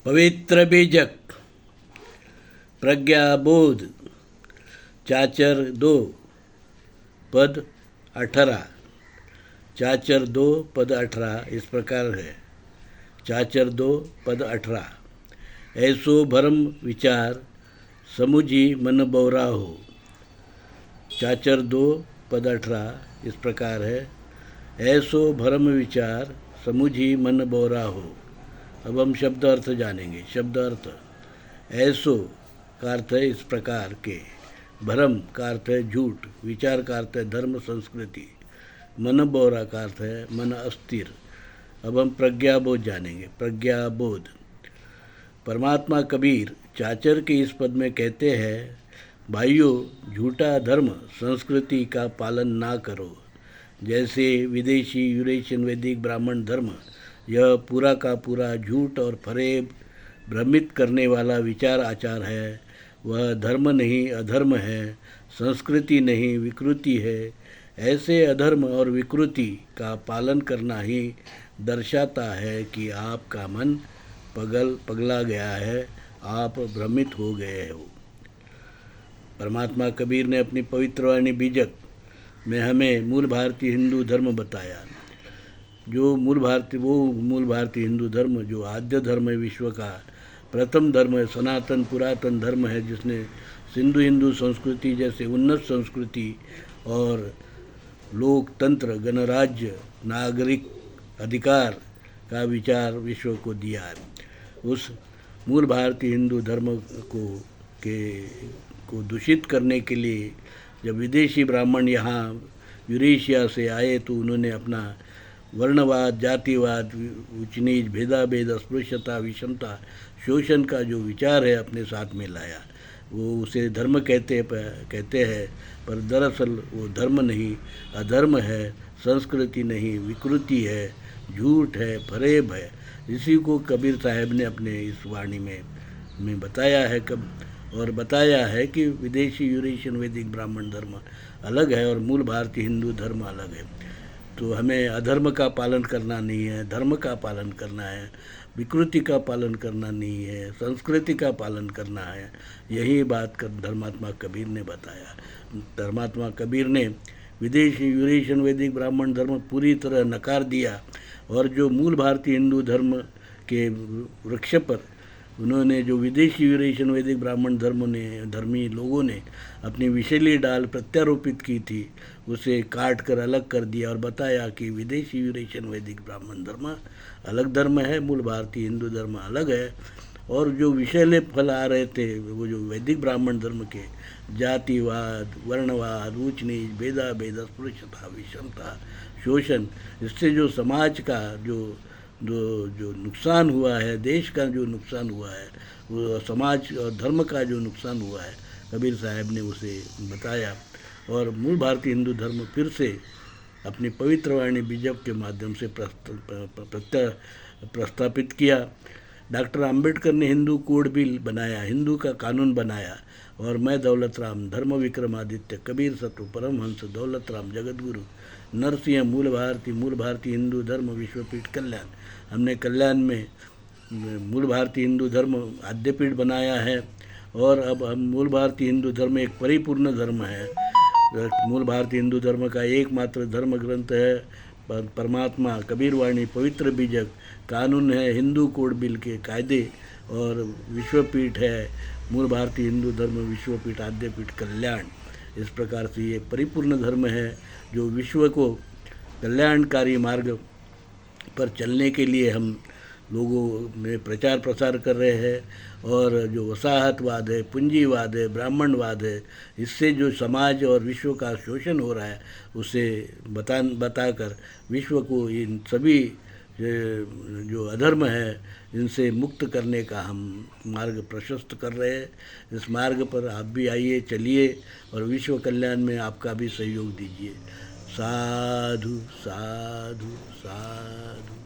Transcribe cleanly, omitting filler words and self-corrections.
पवित्र बीजक प्रज्ञाबोध चाचर 2 पद 18। चाचर 2 पद 18 इस प्रकार है। चाचर 2 पद 18। ऐसो भरम विचार समुझी मन बौरा हो। चाचर 2 पद 18 इस प्रकार है। ऐसो भरम विचार समुझी मन बौरा हो। अब हम शब्द अर्थ जानेंगे। शब्द अर्थ ऐसो का अर्थ है इस प्रकार के, भ्रम का अर्थ है झूठ, विचार का अर्थ है धर्म संस्कृति, मन बौरा का अर्थ है मन अस्थिर। अब हम प्रज्ञाबोध जानेंगे। प्रज्ञाबोध परमात्मा कबीर चाचर के इस पद में कहते हैं, भाइयों झूठा धर्म संस्कृति का पालन ना करो। जैसे विदेशी यूरेशियन वैदिक ब्राह्मण धर्म यह पूरा का पूरा झूठ और फरेब भ्रमित करने वाला विचार आचार है, वह धर्म नहीं अधर्म है, संस्कृति नहीं विकृति है। ऐसे अधर्म और विकृति का पालन करना ही दर्शाता है कि आपका मन पगला गया है, आप भ्रमित हो गए हो। परमात्मा कबीर ने अपनी पवित्र वाणी बीजक में हमें मूल भारतीय हिंदू धर्म बताया। जो मूल भारतीय हिंदू धर्म जो आद्य धर्म है, विश्व का प्रथम धर्म है, सनातन पुरातन धर्म है, जिसने सिंधु हिंदू संस्कृति जैसे उन्नत संस्कृति और लोकतंत्र गणराज्य नागरिक अधिकार का विचार विश्व को दिया है। उस मूल भारतीय हिंदू धर्म को दूषित करने के लिए जब विदेशी ब्राह्मण यहाँ यूरेशिया से आए तो उन्होंने अपना वर्णवाद, जातिवाद, उच्च नीच, भेदाभेद, अस्पृश्यता, विषमता, शोषण का जो विचार है अपने साथ में लाया। वो उसे धर्म कहते हैं, पर दरअसल वो धर्म नहीं अधर्म है, संस्कृति नहीं विकृति है, झूठ है, फरेब है। इसी को कबीर साहब ने अपने इस वाणी में बताया है और बताया है कि विदेशी यूरेशियन वैदिक ब्राह्मण धर्म अलग है और मूल भारतीय हिंदू धर्म अलग है। तो हमें अधर्म का पालन करना नहीं है, धर्म का पालन करना है, विकृति का पालन करना नहीं है, संस्कृति का पालन करना है। यही बात धर्मात्मा कबीर ने बताया। धर्मात्मा कबीर ने विदेशी यूरेशियन वैदिक ब्राह्मण धर्म पूरी तरह नकार दिया और जो मूल भारतीय हिंदू धर्म के वृक्ष पर उन्होंने जो विदेशी यूरेशियन वैदिक ब्राह्मण धर्मी लोगों ने अपनी विषैली डाल प्रत्यारोपित की थी, उसे काट कर अलग कर दिया और बताया कि विदेशी यूरेशियन वैदिक ब्राह्मण धर्म अलग धर्म है, मूल भारतीय हिंदू धर्म अलग है। और जो विषैले फल आ रहे थे वो जो वैदिक ब्राह्मण धर्म के जातिवाद, वर्णवाद, ऊंच नीच, भेदाभेद, अस्पृश्यता, विषमता, शोषण, इससे जो समाज का जो नुकसान हुआ है, देश का जो नुकसान हुआ है, वो समाज और धर्म का जो नुकसान हुआ है, कबीर साहब ने उसे बताया और मूल भारतीय हिंदू धर्म फिर से अपनी पवित्र वाणी बीजक के माध्यम से प्रस्थापित किया। डॉक्टर अंबेडकर ने हिंदू कोड बिल बनाया, हिंदू का कानून बनाया और मैं दौलत राम, धर्म विक्रमादित्य, कबीर सत्व, परमहंस, दौलत राम, जगतगुरु, नरसिंह, मूल भारतीय हिंदू धर्म विश्वपीठ कल्याण, हमने कल्याण में मूल भारतीय हिंदू धर्म आद्यपीठ बनाया है और अब हम मूल भारतीय हिंदू धर्म एक परिपूर्ण धर्म है। मूल भारतीय हिंदू धर्म का एकमात्र धर्म ग्रंथ है परमात्मा कबीर वाणी पवित्र बीजक, कानून है हिंदू कोड बिल के कायदे और विश्वपीठ है मूल भारतीय हिंदू धर्म विश्वपीठ आद्यपीठ कल्याण। इस प्रकार से ये परिपूर्ण धर्म है जो विश्व को कल्याणकारी मार्ग पर चलने के लिए हम लोगों में प्रचार प्रसार कर रहे हैं। और जो वसाहतवाद है, पूंजीवाद है, ब्राह्मणवाद है, इससे जो समाज और विश्व का शोषण हो रहा है उसे बताकर विश्व को इन सभी जो अधर्म है इनसे मुक्त करने का हम मार्ग प्रशस्त कर रहे हैं। इस मार्ग पर आप भी आइए, चलिए और विश्व कल्याण में आपका भी सहयोग दीजिए। साधु साधु साधु।